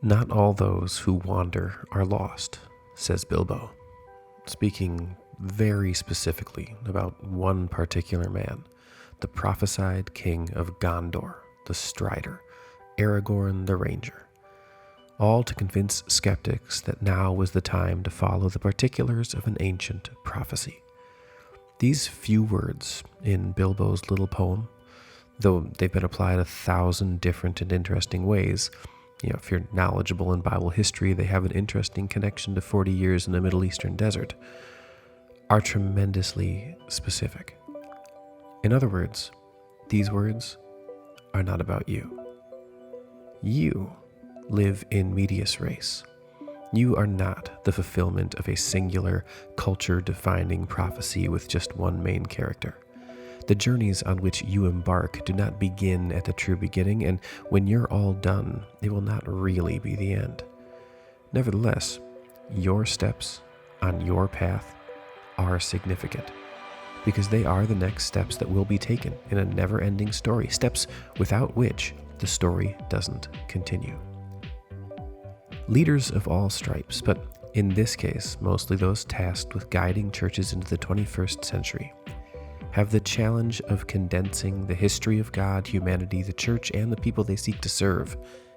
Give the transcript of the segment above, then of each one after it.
"Not all those who wander are lost," says Bilbo, speaking very specifically about one particular man, the prophesied king of Gondor, the Strider, Aragorn the Ranger, all to convince skeptics that now was the time to follow the particulars of an ancient prophecy. These few words in Bilbo's little poem, though they've been applied 1,000 different and interesting ways, if you're knowledgeable in Bible history, they have an interesting connection to 40 years in the Middle Eastern desert, are tremendously specific. In other words, these words are not about you. You live in medias res. You are not the fulfillment of a singular, culture-defining prophecy with just one main character. The journeys on which you embark do not begin at the true beginning, and when you're all done, it will not really be the end. Nevertheless, your steps on your path are significant, because they are the next steps that will be taken in a never-ending story, steps without which the story doesn't continue. Leaders of all stripes, but in this case, mostly those tasked with guiding churches into the 21st century, have the challenge of condensing the history of God, humanity, the church, and the people they seek to serve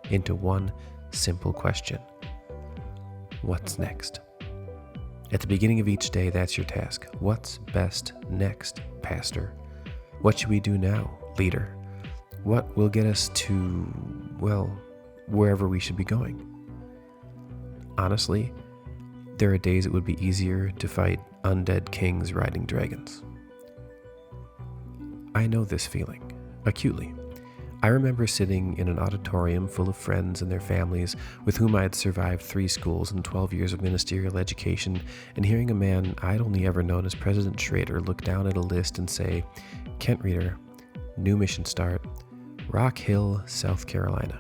into one simple question. What's next? At the beginning of each day, that's your task. What's best next, Pastor? What should we do now, leader? What will get us to, wherever we should be going? Honestly, there are days it would be easier to fight undead kings riding dragons. I know this feeling acutely. I remember sitting in an auditorium full of friends and their families with whom I had survived 3 schools and 12 years of ministerial education, and hearing a man I'd only ever known as President Schrader look down at a list and say, "Kent Reader, new mission start, Rock Hill, South Carolina."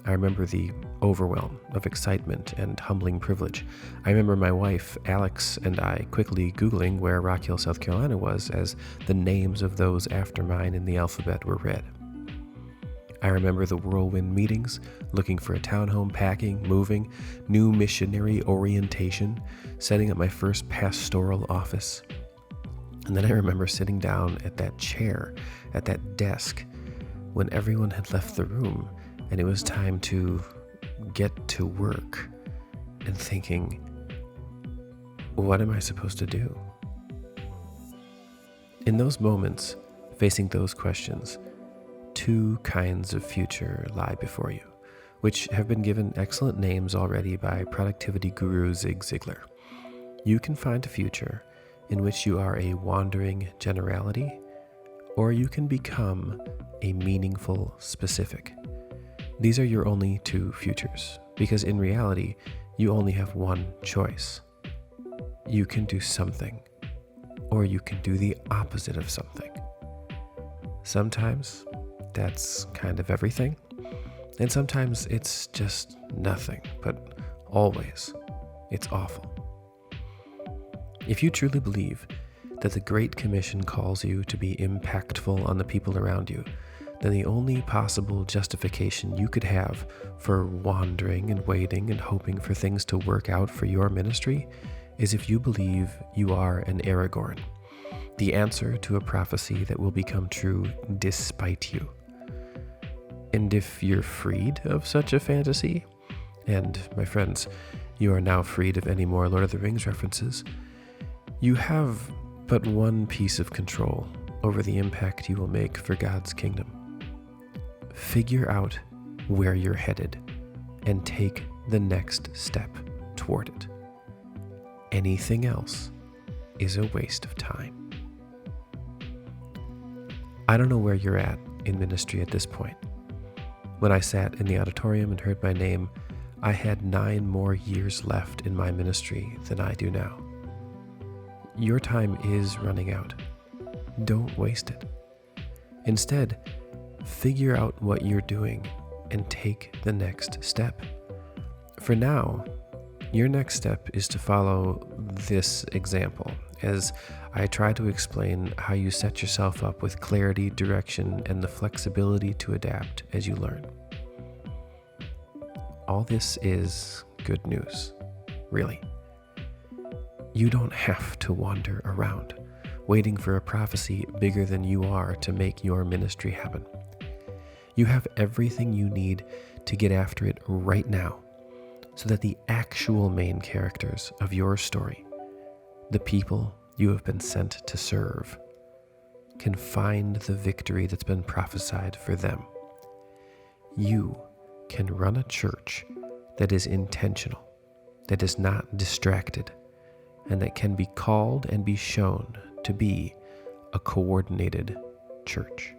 I remember the overwhelm of excitement and humbling privilege. I remember my wife, Alex, and I quickly Googling where Rock Hill, South Carolina was as the names of those after mine in the alphabet were read. I remember the whirlwind meetings, looking for a townhome, packing, moving, new missionary orientation, setting up my first pastoral office. And then I remember sitting down at that chair, at that desk, when everyone had left the room and it was time to get to work, and thinking, what am I supposed to do? In those moments, facing those questions, 2 kinds of future lie before you, which have been given excellent names already by productivity guru Zig Ziglar. You can find a future in which you are a wandering generality, or you can become a meaningful specific. These are your only 2 futures, because in reality, you only have one choice. You can do something, or you can do the opposite of something. Sometimes that's kind of everything, and sometimes it's just nothing, but always it's awful. If you truly believe that the Great Commission calls you to be impactful on the people around you, then the only possible justification you could have for wandering and waiting and hoping for things to work out for your ministry is if you believe you are an Aragorn, the answer to a prophecy that will become true despite you. And if you're freed of such a fantasy, and my friends, you are now freed of any more Lord of the Rings references, you have but one piece of control over the impact you will make for God's kingdom. Figure out where you're headed and take the next step toward it. Anything else is a waste of time. I don't know where you're at in ministry at this point. When I sat in the auditorium and heard my name, I had 9 more years left in my ministry than I do now. Your time is running out. Don't waste it. Instead, figure out what you're doing and take the next step. For now, your next step is to follow this example as I try to explain how you set yourself up with clarity, direction, and the flexibility to adapt as you learn. all this is good news, really. You don't have to wander around, waiting for a prophecy bigger than you are to make your ministry happen. You have everything you need to get after it right now, so that the actual main characters of your story, the people you have been sent to serve, can find the victory that's been prophesied for them. You can run a church that is intentional, that is not distracted, and that can be called and be shown to be a coordinated church.